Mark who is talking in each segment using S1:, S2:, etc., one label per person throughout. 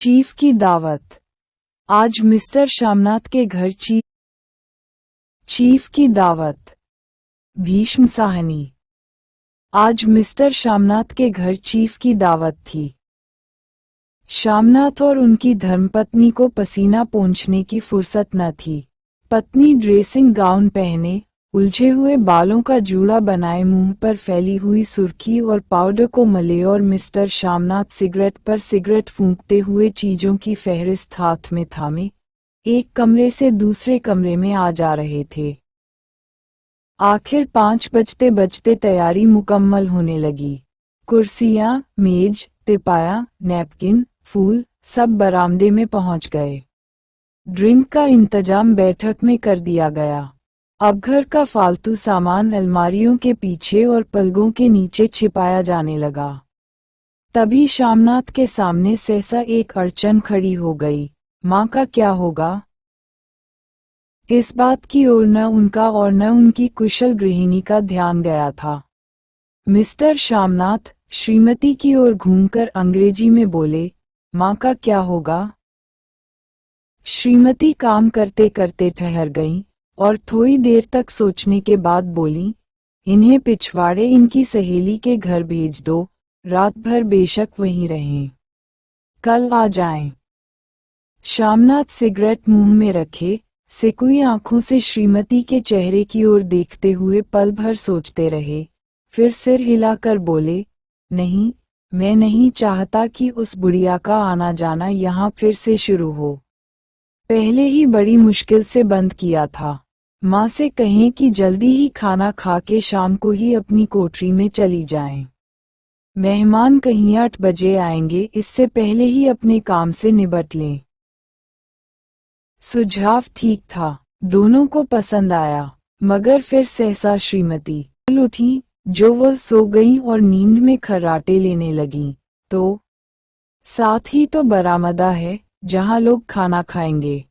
S1: Chief की दावत। आज मिस्टर श्यामनाथ के घर चीफ की दावत। भीष्म साहनी। आज मिस्टर श्यामनाथ के घर चीफ की दावत थी। श्यामनाथ और उनकी धर्मपत्नी को पसीना पोंछने की फुर्सत न थी। पत्नी ड्रेसिंग गाउन पहने, उलझे हुए बालों का जूड़ा बनाए, मुंह पर फैली हुई सुर्खी और पाउडर को मले, और मिस्टर श्यामनाथ सिगरेट पर सिगरेट फूंकते हुए चीजों की फहरिस्त हाथ में थामे एक कमरे से दूसरे कमरे में आ जा रहे थे। आखिर 5 बजते बजते तैयारी मुकम्मल होने लगी। कुर्सियां, मेज, तिपाया, नैपकिन, फूल सब बरामदे में पहुंच गए। ड्रिंक का इंतजाम बैठक में कर दिया गया। अब घर का फालतू सामान अलमारियों के पीछे और पलंगों के नीचे छिपाया जाने लगा। तभी श्यामनाथ के सामने सहसा एक अड़चन खड़ी हो गई। माँ का क्या होगा? इस बात की ओर न उनका और न उनकी कुशल गृहिणी का ध्यान गया था। मिस्टर श्यामनाथ श्रीमती की ओर घूमकर अंग्रेजी में बोले, माँ का क्या होगा? श्रीमती काम करते करते ठहर गईं और थोड़ी देर तक सोचने के बाद बोली, इन्हें पिछवाड़े इनकी सहेली के घर भेज दो, रात भर बेशक वहीं रहें, कल आ जाएं। श्यामनाथ सिगरेट मुंह में रखे, सिकुई आंखों से श्रीमती के चेहरे की ओर देखते हुए पल भर सोचते रहे, फिर सिर हिलाकर बोले, नहीं, मैं नहीं चाहता कि उस बुढ़िया का आना जाना यहाँ फिर से शुरू हो। पहले ही बड़ी मुश्किल से बंद किया था। माँ से कहें कि जल्दी ही खाना खा के शाम को ही अपनी कोठरी में चली जाएं। मेहमान कहीं 8 बजे आएंगे, इससे पहले ही अपने काम से निपट लें। सुझाव ठीक था, दोनों को पसंद आया, मगर फिर सहसा श्रीमती बोल उठी, जो वह सो गईं और नींद में खर्राटे लेने लगीं, तो साथ ही तो बरामदा है जहां लोग खाना खाएंगे,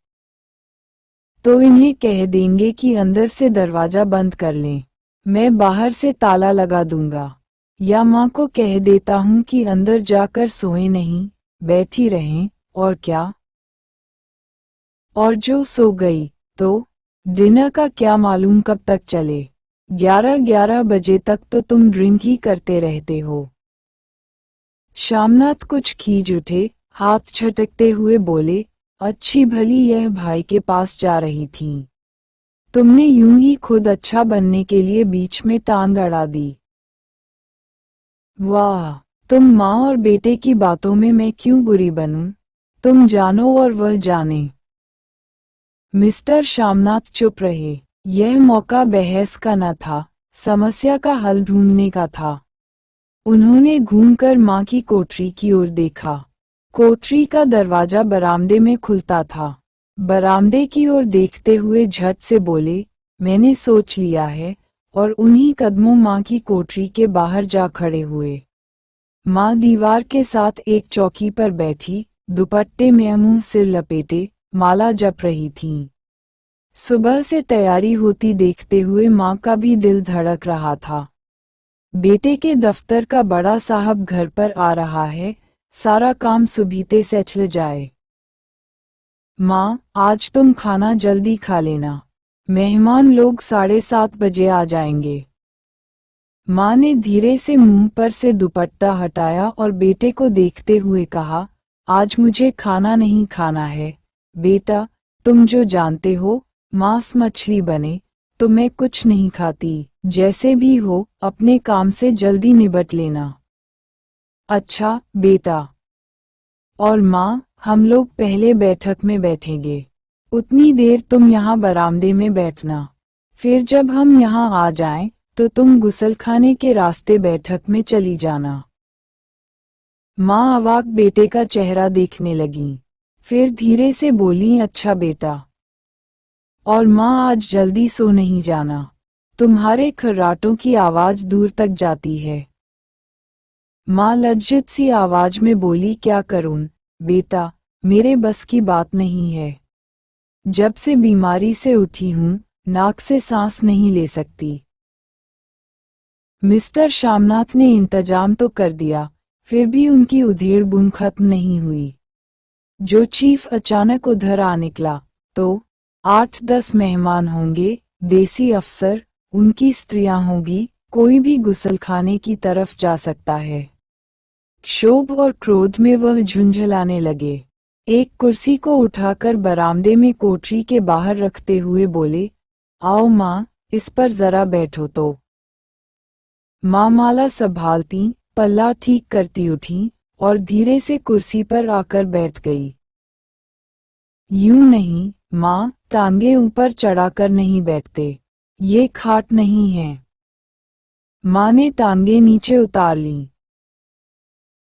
S1: तो इन्हें कह देंगे कि अंदर से दरवाजा बंद कर लें, मैं बाहर से ताला लगा दूंगा, या माँ को कह देता हूँ कि अंदर जाकर सोए नहीं, बैठी रहें, और क्या। और जो सो गई, तो डिनर का क्या मालूम कब तक चले, 11 बजे तक तो तुम ड्रिंक ही करते रहते हो। श्यामनाथ कुछ खींच उठे, हाथ छटकते हुए बोले, अच्छी भली यह भाई के पास जा रही थी, तुमने यूं ही खुद अच्छा बनने के लिए बीच में टांग अड़ा दी। वाह, तुम माँ और बेटे की बातों में मैं क्यों बुरी बनूं, तुम जानो और वह जाने। मिस्टर श्यामनाथ चुप रहे। यह मौका बहस का न था, समस्या का हल ढूंढने का था। उन्होंने घूमकर माँ की कोठरी की ओर देखा। कोठरी का दरवाजा बरामदे में खुलता था। बरामदे की ओर देखते हुए झट से बोले, मैंने सोच लिया है, और उन्हीं कदमों माँ की कोठरी के बाहर जा खड़े हुए। माँ दीवार के साथ एक चौकी पर बैठी, दुपट्टे में मुंह सिर लपेटे, माला जप रही थीं। सुबह से तैयारी होती देखते हुए माँ का भी दिल धड़क रहा था। बेटे के दफ्तर का बड़ा साहब घर पर आ रहा है, सारा काम सुबीते से चल जाए। माँ, आज तुम खाना जल्दी खा लेना, मेहमान लोग 7:30 बजे आ जाएंगे। माँ ने धीरे से मुंह पर से दुपट्टा हटाया और बेटे को देखते हुए कहा, आज मुझे खाना नहीं खाना है, बेटा, तुम जो जानते हो, मांस मछली बने, तो मैं कुछ नहीं खाती, जैसे भी हो, अपने काम से जल्दी निपट लेना। अच्छा, बेटा। और माँ, हम लोग पहले बैठक में बैठेंगे, उतनी देर तुम यहाँ बरामदे में बैठना, फिर जब हम यहाँ आ जाएं, तो तुम गुसलखाने के रास्ते बैठक में चली जाना। माँ अवाक बेटे का चेहरा देखने लगी, फिर धीरे से बोली, अच्छा बेटा। और माँ, आज जल्दी सो नहीं जाना, तुम्हारे खर्राटों की आवाज दूर तक जाती है। माँ लज्जित सी आवाज में बोली, क्या करूं बेटा, मेरे बस की बात नहीं है। जब से बीमारी से उठी हूं, नाक से सांस नहीं ले सकती। मिस्टर श्यामनाथ ने इंतजाम तो कर दिया, फिर भी उनकी उधेड़ बुन खत्म नहीं हुई। जो चीफ अचानक उधर आ निकला तो 8-10 मेहमान होंगे, देसी अफसर, उनकी स्त्रियां होंगी, कोई भी गुसलखाने की तरफ जा सकता है। क्षोभ और क्रोध में वह झुंझलाने लगे। एक कुर्सी को उठाकर बरामदे में कोठरी के बाहर रखते हुए बोले, आओ माँ, इस पर जरा बैठो तो। माँ माला संभालती, पल्ला ठीक करती उठी और धीरे से कुर्सी पर आकर बैठ गई। यूं नहीं, माँ, टांगे ऊपर चढ़ाकर नहीं बैठते, ये खाट नहीं है। माँ ने टांगे नीचे उतार ली।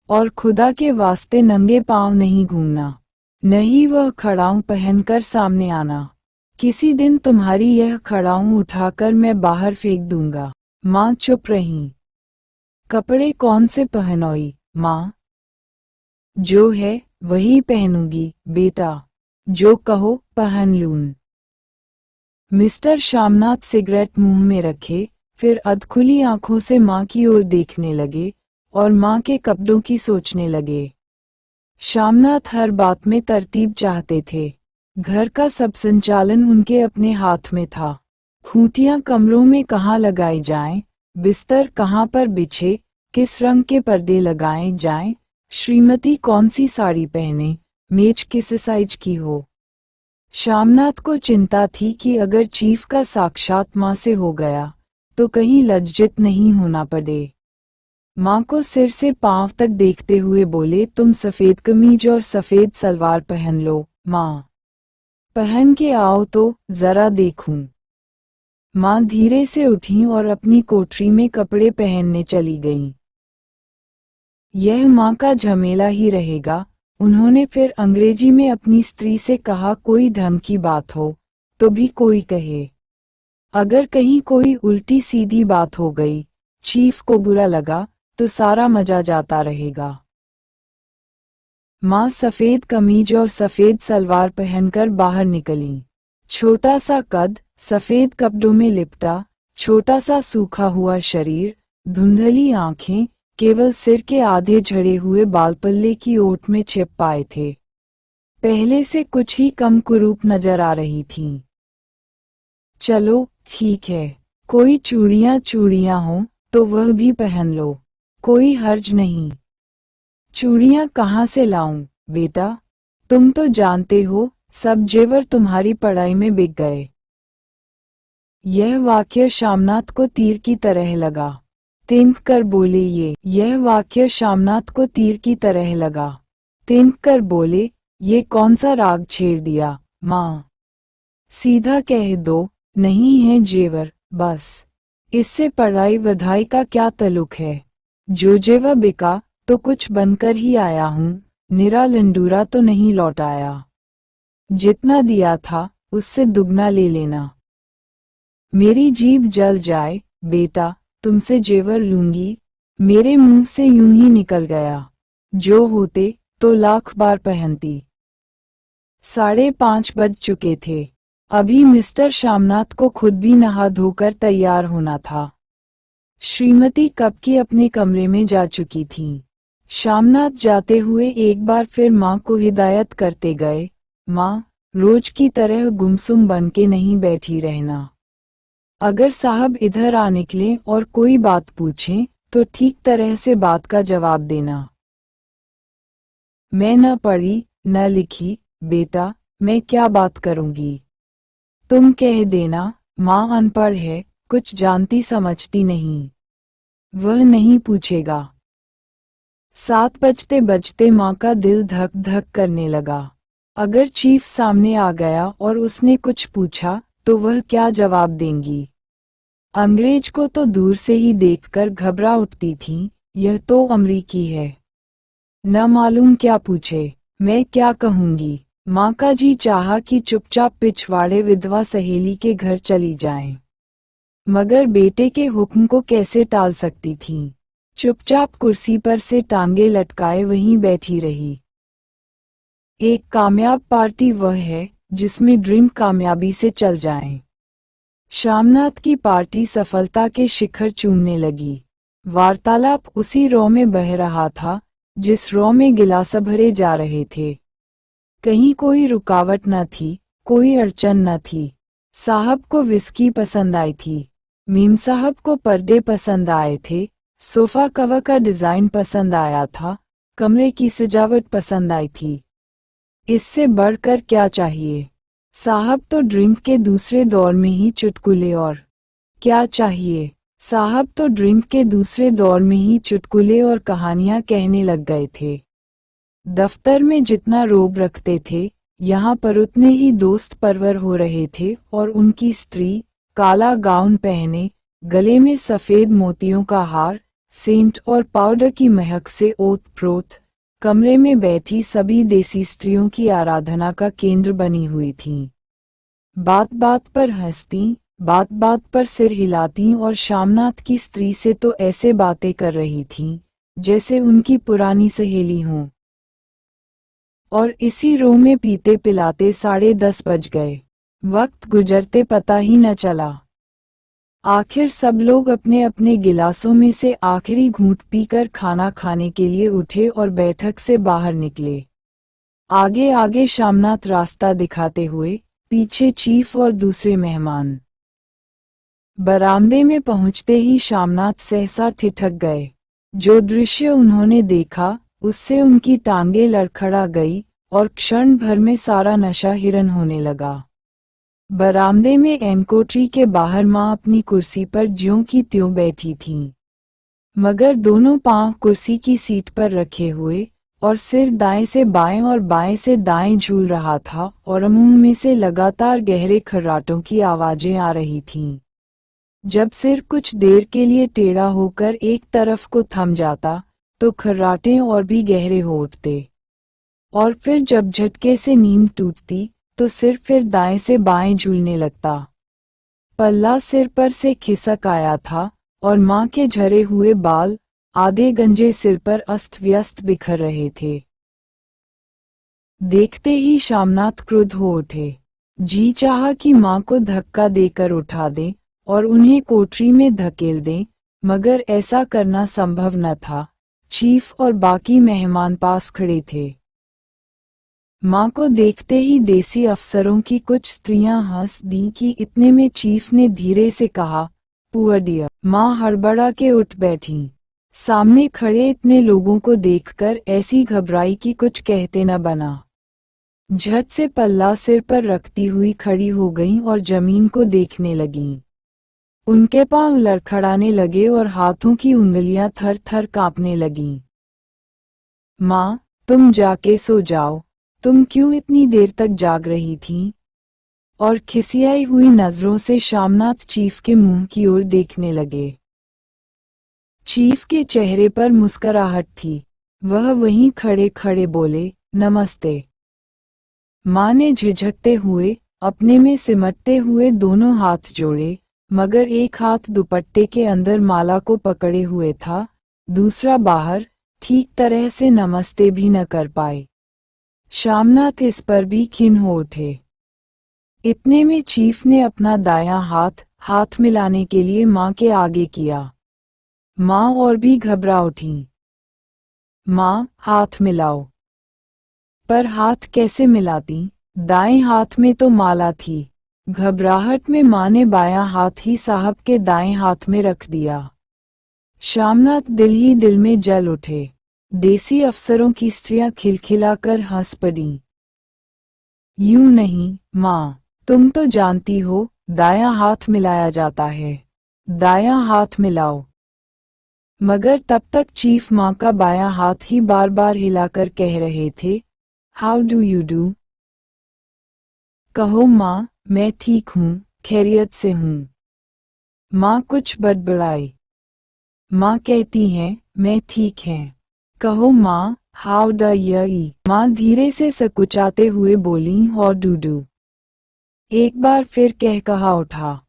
S1: और खुदा के वास्ते नंगे पांव नहीं घूमना, नहीं वह खड़ाऊं पहनकर सामने आना। किसी दिन तुम्हारी यह खड़ाऊं उठाकर मैं बाहर फेंक दूंगा। माँ चुप रही। कपड़े कौन से पहनोई, माँ? जो है वही पहनूंगी बेटा, जो कहो पहन लूं। मिस्टर शामनाथ सिगरेट मुंह में रखे, फिर अधखुली आंखों से माँ की ओर देखने लगे और माँ के कपड़ों की सोचने लगे। शामनाथ हर बात में तरतीब चाहते थे। घर का सब संचालन उनके अपने हाथ में था। खूंटियां कमरों में कहाँ लगाई जाएं, बिस्तर कहाँ पर बिछे, किस रंग के पर्दे लगाए जाएं, श्रीमती कौन सी साड़ी पहने, मेज किस साइज की हो। शामनाथ को चिंता थी कि अगर चीफ का साक्षात माँ से हो गया तो कहीं लज्जित नहीं होना पड़े। माँ को सिर से पांव तक देखते हुए बोले, तुम सफेद कमीज और सफेद सलवार पहन लो माँ। पहन के आओ तो जरा देखूं। माँ धीरे से उठी और अपनी कोठरी में कपड़े पहनने चली गईं। यह माँ का झमेला ही रहेगा, उन्होंने फिर अंग्रेजी में अपनी स्त्री से कहा। कोई धर्म की बात हो तो भी कोई कहे, अगर कहीं कोई उल्टी सीधी बात हो गई, चीफ को बुरा लगा तो सारा मजा जाता रहेगा। माँ सफेद कमीज और सफेद सलवार पहनकर बाहर निकली। छोटा सा कद, सफेद कपड़ों में लिपटा, छोटा सा सूखा हुआ शरीर, धुंधली आंखें, केवल सिर के आधे झड़े हुए बाल पल्ले की ओट में छिप पाए थे। पहले से कुछ ही कम कुरूप नजर आ रही थीं। चलो ठीक है, कोई चूड़ियां हों तो वह भी पहन लो, कोई हर्ज नहीं। चूड़ियां कहाँ से लाऊं बेटा? तुम तो जानते हो सब जेवर तुम्हारी पढ़ाई में बिक गए। यह वाक्य शामनाथ को तीर की तरह लगा। तिनक कर बोले यह वाक्य शामनाथ को तीर की तरह लगा। तिनक कर बोले, ये कौन सा राग छेड़ दिया माँ? सीधा कह दो, नहीं है जेवर, बस। इससे पढ़ाई वधाई का क्या ताल्लुक है? जो जेवर बिका तो कुछ बनकर ही आया हूँ, निरा लंडूरा तो नहीं लौटाया। जितना दिया था उससे दुगना ले लेना। मेरी जीभ जल जाए बेटा, तुमसे जेवर लूंगी, मेरे मुंह से यूं ही निकल गया। जो होते तो लाख बार पहनती। 5:30 बज चुके थे। अभी मिस्टर शामनाथ को खुद भी नहा धोकर तैयार होना था। श्रीमती कब की अपने कमरे में जा चुकी थीं। शामनाथ जाते हुए एक बार फिर माँ को हिदायत करते गए, माँ, रोज की तरह गुमसुम बन के नहीं बैठी रहना। अगर साहब इधर आ निकले और कोई बात पूछें तो ठीक तरह से बात का जवाब देना। मैं न पढ़ी न लिखी बेटा, मैं क्या बात करूंगी? तुम कह देना माँ अनपढ़ है, कुछ जानती समझती नहीं। वह नहीं पूछेगा। 7 बजते बजते माँ का दिल धक धक करने लगा। अगर चीफ सामने आ गया और उसने कुछ पूछा तो वह क्या जवाब देंगी? अंग्रेज को तो दूर से ही देखकर घबरा उठती थी, यह तो अमरीकी है। न मालूम क्या पूछे, मैं क्या कहूंगी? माँ का जी चाहा कि चुपचाप पिछवाड़े विधवा सहेली के घर चली जाएं। मगर बेटे के हुक्म को कैसे टाल सकती थीं? चुपचाप कुर्सी पर से टांगे लटकाए वहीं बैठी रही। एक कामयाब पार्टी वह है जिसमें ड्रिंक कामयाबी से चल जाए। शामनाथ की पार्टी सफलता के शिखर चूमने लगी। वार्तालाप उसी रॉ में बह रहा था जिस रॉ में गिलास भरे जा रहे थे। कहीं कोई रुकावट न थी, कोई अड़चन न थी। साहब को विस्की पसंद आई थी, मीम साहब को पर्दे पसंद आए थे, सोफा कवर का डिज़ाइन पसंद आया था, कमरे की सजावट पसंद आई थी। इससे बढ़कर क्या चाहिए? साहब तो ड्रिंक के दूसरे दौर में ही चुटकुले और क्या चाहिए? साहब तो ड्रिंक के दूसरे दौर में ही चुटकुले और कहानियां कहने लग गए थे। दफ्तर में जितना रोब रखते थे, यहाँ पर उतने ही दोस्त परवर हो रहे थे और उनकी स्त्री, काला गाउन पहने, गले में सफ़ेद मोतियों का हार, सेंट और पाउडर की महक से ओत-प्रोत, कमरे में बैठी सभी देसी स्त्रियों की आराधना का केंद्र बनी हुई थीं। बात बात पर हंसती, बात बात पर सिर हिलाती और शामनाथ की स्त्री से तो ऐसे बातें कर रही थीं, जैसे उनकी पुरानी सहेली हों। और इसी रो में पीते पिलाते 10:30 बज गए। वक्त गुजरते पता ही न चला। आखिर सब लोग अपने अपने गिलासों में से आखिरी घूंट पीकर खाना खाने के लिए उठे और बैठक से बाहर निकले। आगे आगे शामनाथ रास्ता दिखाते हुए, पीछे चीफ और दूसरे मेहमान। बरामदे में पहुंचते ही शामनाथ सहसा ठिठक गए। जो दृश्य उन्होंने देखा, उससे उनकी टांगें लड़खड़ा गई और क्षण भर में सारा नशा हिरन होने लगा। बरामदे में एनकोटरी के बाहर माँ अपनी कुर्सी पर ज्यों की त्यों बैठी थीं, मगर दोनों पांव कुर्सी की सीट पर रखे हुए और सिर दाएं से बाएं और बाएं से दाएं झूल रहा था और मुंह में से लगातार गहरे खर्राटों की आवाजें आ रही थीं। जब सिर कुछ देर के लिए टेढ़ा होकर एक तरफ को थम जाता, तो खर्राटे और भी गहरे हो उठते। और फिर जब झटके से नींद टूटती, तो सिर फिर दाएं से बाएं झूलने लगता। पल्ला सिर पर से खिसक आया था और माँ के झरे हुए बाल, आधे गंजे सिर पर अस्त व्यस्त बिखर रहे थे। देखते ही शामनाथ क्रुद्ध हो उठे। जी चाहा कि माँ को धक्का देकर उठा दें और उन्हें कोठरी में धकेल दें, मगर ऐसा करना संभव न था। चीफ और बाकी मेहमान पास खड़े थे। माँ को देखते ही देसी अफसरों की कुछ स्त्रियां हंस दी कि इतने में चीफ ने धीरे से कहा, पुअर डियर। माँ हड़बड़ा के उठ बैठी। सामने खड़े इतने लोगों को देखकर ऐसी घबराई कि कुछ कहते न बना। झट से पल्ला सिर पर रखती हुई खड़ी हो गईं और जमीन को देखने लगीं। उनके पांव लड़खड़ाने लगे और हाथों की उंगलियां थर थर कांपने लगीं। माँ, तुम जाके सो जाओ, तुम क्यों इतनी देर तक जाग रही थीं? और खिसियाई हुई नजरों से शामनाथ चीफ के मुंह की ओर देखने लगे। चीफ के चेहरे पर मुस्कुराहट थी। वह वहीं खड़े खड़े बोले, नमस्ते। माँ ने झिझकते हुए, अपने में सिमटते हुए दोनों हाथ जोड़े, मगर एक हाथ दुपट्टे के अंदर माला को पकड़े हुए था, दूसरा बाहर, ठीक तरह से नमस्ते भी न कर पाए। शामनाथ इस पर भी खिन्न हो उठे। इतने में चीफ ने अपना दायां हाथ मिलाने के लिए माँ के आगे किया। माँ और भी घबरा उठीं। माँ, हाथ मिलाओ। पर हाथ कैसे मिलाती? दाएं हाथ में तो माला थी। घबराहट में माँ ने बायां हाथ ही साहब के दाएं हाथ में रख दिया। शामनाथ दिल ही दिल में जल उठे। देसी अफसरों की स्त्रियां खिलखिलाकर हंस पड़ीं। यूं नहीं, माँ, तुम तो जानती हो, दायां हाथ मिलाया जाता है। दायां हाथ मिलाओ। मगर तब तक चीफ माँ का बायां हाथ ही बार बार हिलाकर कह रहे थे, हाउ डू यू डू? कहो माँ, मैं ठीक हूँ, खैरियत से हूँ। माँ कुछ बड़बड़ाई। माँ कहती हैं, मैं ठीक हैं। कहो माँ, हाउ ड यू? माँ धीरे से सकुचाते हुए बोली, हाउ डू डू। एक बार फिर कहा उठा।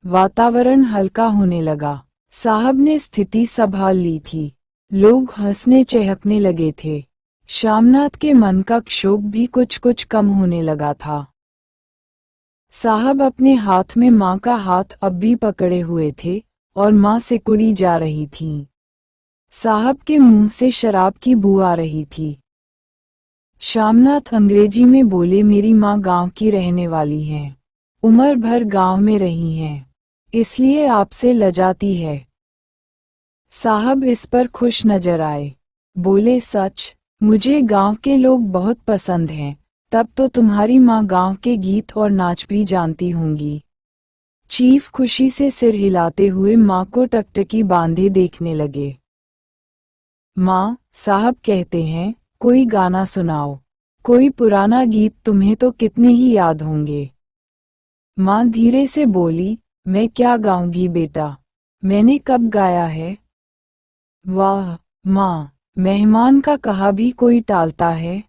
S1: वातावरण हल्का होने लगा। साहब ने स्थिति संभाल ली थी। लोग हंसने चहकने लगे थे। शामनाथ के मन का क्षोभ भी कुछ कुछ कम होने लगा था। साहब अपने हाथ में माँ का हाथ अब भी पकड़े हुए थे और माँ सिकुड़ी जा रही थीं। साहब के मुंह से शराब की बू आ रही थी। श्यामनाथ अंग्रेजी में बोले, मेरी माँ गांव की रहने वाली हैं, उम्र भर गांव में रही हैं, इसलिए आपसे लजाती है। साहब इस पर खुश नजर आए। बोले, सच? मुझे गांव के लोग बहुत पसंद हैं। तब तो तुम्हारी माँ गांव के गीत और नाच भी जानती होंगी। चीफ खुशी से सिर हिलाते हुए माँ को टकटकी बांधे देखने लगे। माँ, साहब कहते हैं, कोई गाना सुनाओ, कोई पुराना गीत, तुम्हें तो कितने ही याद होंगे। माँ धीरे से बोली, मैं क्या गाऊंगी बेटा, मैंने कब गाया है। वाह माँ, मेहमान का कहा भी कोई टालता है।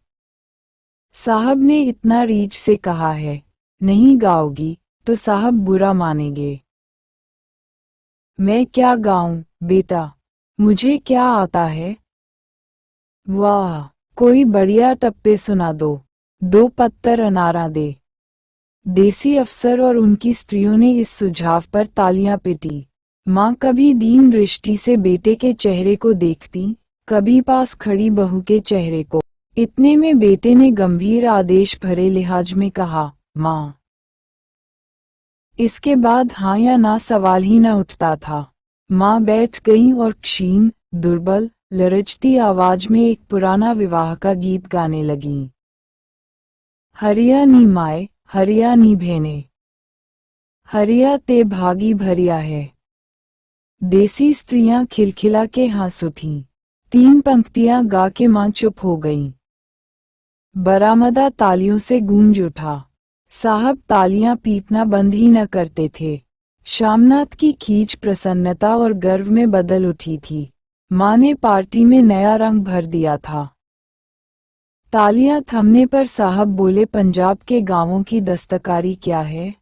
S1: साहब ने इतना रीझ से कहा है, नहीं गाओगी तो साहब बुरा मानेंगे। मैं क्या गाऊं बेटा, मुझे क्या आता है। वाह, कोई बढ़िया टप्पे सुना दो, 2 पत्तर अनारा दे। देसी अफसर और उनकी स्त्रियों ने इस सुझाव पर तालियां पीटी। माँ कभी दीन दृष्टि से बेटे के चेहरे को देखती, कभी पास खड़ी बहू के चेहरे को। इतने में बेटे ने गंभीर आदेश भरे लिहाज में कहा, माँ। इसके बाद हाँ या ना सवाल ही न उठता था। माँ बैठ गईं और क्षीण, दुर्बल, लरजती आवाज में एक पुराना विवाह का गीत गाने लगीं। हरिया नी माए, हरिया नी भेने, हरिया ते भागी भरिया है। देसी स्त्रियां खिलखिला के हंस उठीं। 3 पंक्तियां गा के मां चुप हो गईं। बरामदा तालियों से गूंज उठा। साहब तालियां पीटना बंद ही न करते थे। श्यामनाथ की खींच प्रसन्नता और गर्व में बदल उठी थी। मां ने पार्टी में नया रंग भर दिया था। तालियां थमने पर साहब बोले, पंजाब के गांवों की दस्तकारी क्या है।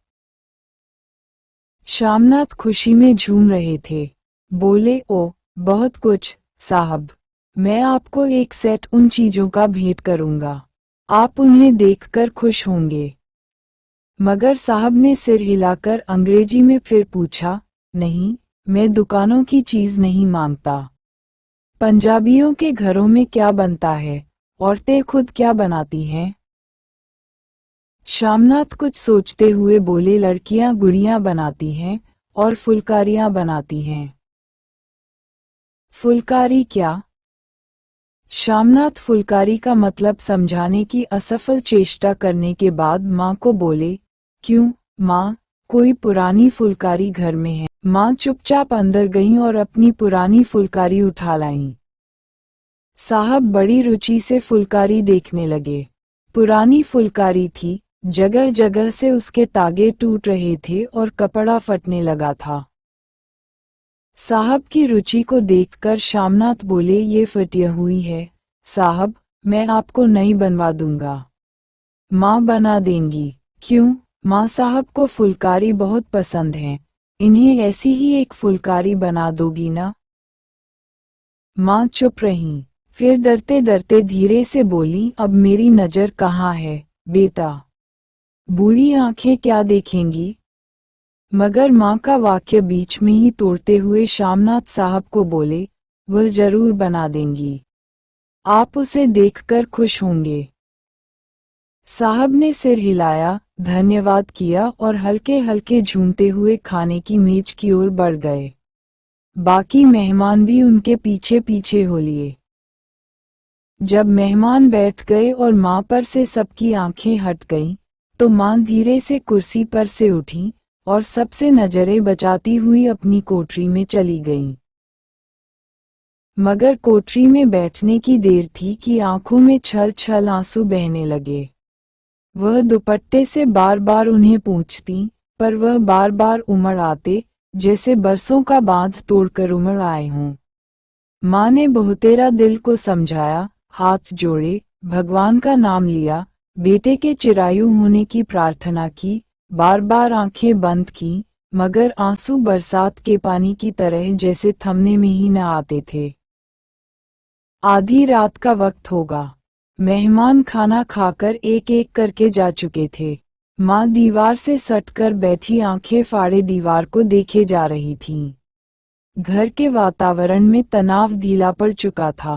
S1: श्यामनाथ खुशी में झूम रहे थे। बोले, ओ बहुत कुछ साहब, मैं आपको एक सेट उन चीजों का भेंट करूंगा, आप उन्हें देखकर खुश होंगे। मगर साहब ने सिर हिलाकर अंग्रेजी में फिर पूछा, नहीं, मैं दुकानों की चीज नहीं मांगता। पंजाबियों के घरों में क्या बनता है, औरतें खुद क्या बनाती हैं। श्यामनाथ कुछ सोचते हुए बोले, लड़कियां गुड़ियां बनाती हैं और फुलकारियां बनाती हैं। फुलकारी क्या? श्यामनाथ फुलकारी का मतलब समझाने की असफल चेष्टा करने के बाद माँ को बोले, क्यों माँ, कोई पुरानी फुलकारी घर में है। माँ चुपचाप अंदर गईं और अपनी पुरानी फुलकारी उठा लाईं। साहब बड़ी रुचि से फुलकारी देखने लगे। पुरानी फुलकारी थी, जगह जगह से उसके तागे टूट रहे थे और कपड़ा फटने लगा था। साहब की रुचि को देखकर श्यामनाथ बोले, ये फटी हुई है साहब, मैं आपको नई बनवा दूंगा। माँ बना देंगी। क्यों माँ, साहब को फुलकारी बहुत पसंद है, इन्हें ऐसी ही एक फुलकारी बना दोगी ना। माँ चुप रहीं, फिर डरते डरते धीरे से बोली, अब मेरी नजर कहाँ है बेटा, बूढ़ी आंखें क्या देखेंगी। मगर माँ का वाक्य बीच में ही तोड़ते हुए श्यामनाथ साहब को बोले, वह जरूर बना देंगी, आप उसे देखकर खुश होंगे। साहब ने सिर हिलाया, धन्यवाद किया और हल्के हल्के झूमते हुए खाने की मेज की ओर बढ़ गए। बाकी मेहमान भी उनके पीछे पीछे हो लिए। जब मेहमान बैठ गए और माँ पर से सबकी आंखें हट गईं, तो माँ धीरे से कुर्सी पर से उठी और सबसे नजरें बचाती हुई अपनी कोठरी में चली गईं। मगर कोठरी में बैठने की देर थी कि आंखों में छल छल आंसू बहने लगे। वह दुपट्टे से बार बार उन्हें पोंछती, पर वह बार बार उमड़ आते, जैसे बरसों का बांध तोड़कर उमड़ आए हों। माँ ने बहुतेरा दिल को समझाया, हाथ जोड़े, भगवान का नाम लिया, बेटे के चिरायु होने की प्रार्थना की, बार बार आंखें बंद की, मगर आंसू बरसात के पानी की तरह जैसे थमने में ही न आते थे। आधी रात का वक्त होगा। मेहमान खाना खाकर एक एक करके जा चुके थे। माँ दीवार से सटकर बैठी आंखें फाड़े दीवार को देखे जा रही थीं। घर के वातावरण में तनाव ढीला पड़ चुका था।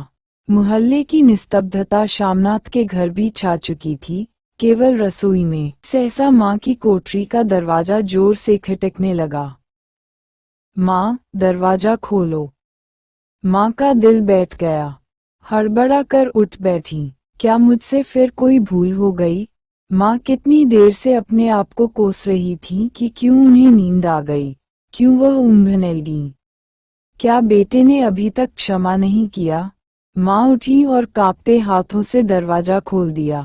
S1: मोहल्ले की निस्तब्धता शामनाथ के घर भी छा चुकी थी, केवल रसोई में सहसा माँ की कोठरी का दरवाजा जोर से खटकने लगा। माँ, दरवाजा खोलो। माँ का दिल बैठ गया। हड़बड़ा कर उठ बैठी। क्या मुझसे फिर कोई भूल हो गई? माँ कितनी देर से अपने आप को कोस रही थी कि क्यों उन्हें नींद आ गई, क्यों वह ऊँघने लगी। क्या बेटे ने अभी तक क्षमा नहीं किया? माँ उठी और कांपते हाथों से दरवाजा खोल दिया।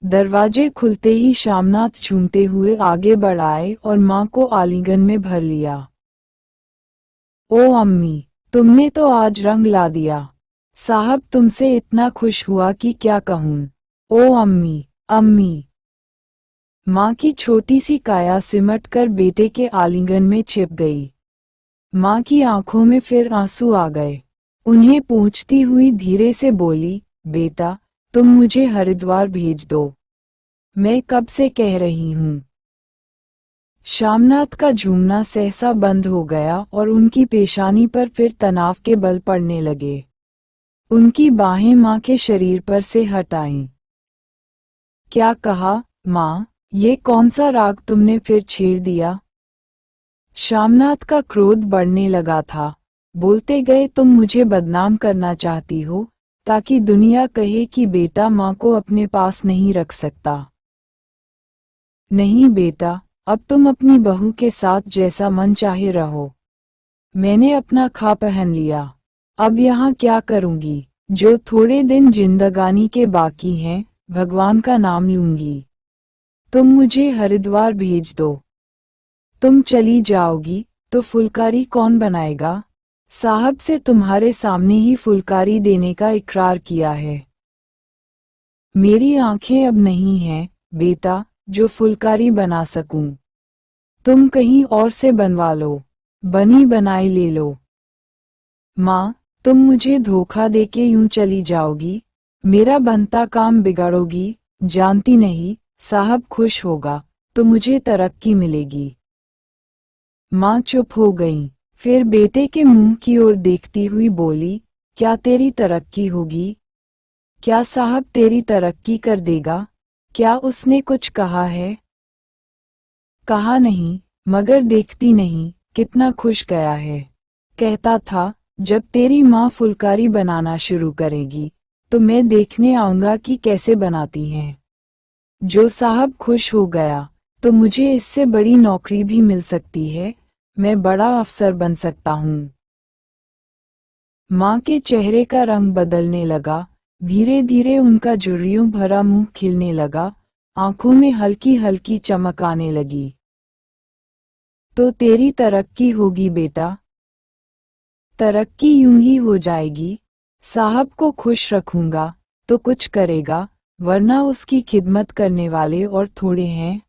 S1: दरवाजे खुलते ही शामनाथ झूमते हुए आगे बढ़ आए और माँ को आलिंगन में भर लिया। ओ अम्मी, तुमने तो आज रंग ला दिया। साहब तुमसे इतना खुश हुआ कि क्या कहूँ। ओ अम्मी, अम्मी। माँ की छोटी सी काया सिमट कर बेटे के आलिंगन में छिप गई। माँ की आंखों में फिर आंसू आ गए। उन्हें पूछती हुई धीरे से बोली, बेटा, तुम मुझे हरिद्वार भेज दो। मैं कब से कह रही हूँ। शामनाथ का झूमना सहसा बंद हो गया और उनकी पेशानी पर फिर तनाव के बल पड़ने लगे। उनकी बाहें माँ के शरीर पर से हट आईं। क्या कहा, माँ? ये कौन सा राग तुमने फिर छेड़ दिया? शामनाथ का क्रोध बढ़ने लगा था। बोलते गए, तुम मुझे बदनाम करना चाहती हो, ताकि दुनिया कहे कि बेटा माँ को अपने पास नहीं रख सकता। नहीं बेटा, अब तुम अपनी बहू के साथ जैसा मन चाहे रहो। मैंने अपना खा पहन लिया। अब यहाँ क्या करूँगी? जो थोड़े दिन जिंदगानी के बाकी हैं, भगवान का नाम लूंगी। तुम मुझे हरिद्वार भेज दो। तुम चली जाओगी तो फुलकारी कौन बनाएगा? साहब से तुम्हारे सामने ही फुलकारी देने का इकरार किया है। मेरी आंखें अब नहीं हैं, बेटा, जो फुलकारी बना सकूं। तुम कहीं और से बनवा लो, बनी बनाई ले लो। माँ, तुम मुझे धोखा देके यूं चली जाओगी, मेरा बनता काम बिगाड़ोगी। जानती नहीं, साहब खुश होगा तो मुझे तरक्की मिलेगी। माँ चुप हो गईं, फिर बेटे के मुंह की ओर देखती हुई बोली, क्या तेरी तरक्की होगी? क्या साहब तेरी तरक्की कर देगा? क्या उसने कुछ कहा है? कहा नहीं, मगर देखती नहीं, कितना खुश गया है। कहता था, जब तेरी माँ फुलकारी बनाना शुरू करेगी, तो मैं देखने आऊंगा कि कैसे बनाती हैं। जो साहब खुश हो गया, तो मुझे इससे बड़ी नौकरी भी मिल सकती है, मैं बड़ा अफसर बन सकता हूँ। माँ के चेहरे का रंग बदलने लगा, धीरे धीरे उनका झुर्रियों भरा मुंह खिलने लगा, आंखों में हल्की हल्की चमक आने लगी। तो तेरी तरक्की होगी बेटा। तरक्की यूं ही हो जाएगी। साहब को खुश रखूंगा तो कुछ करेगा, वरना उसकी खिदमत करने वाले और थोड़े हैं।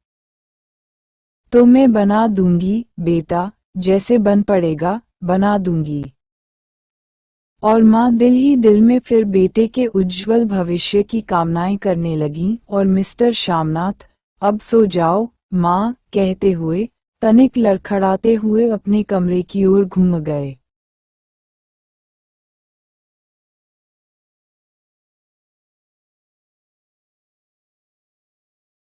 S1: तो मैं बना दूंगी बेटा, जैसे बन पड़ेगा बना दूंगी। और माँ दिल ही दिल में फिर बेटे के उज्जवल भविष्य की कामनाएं करने लगीं और मिस्टर शामनाथ, अब सो जाओ, माँ, कहते हुए तनिक लड़खड़ाते हुए अपने कमरे की ओर घूम गए।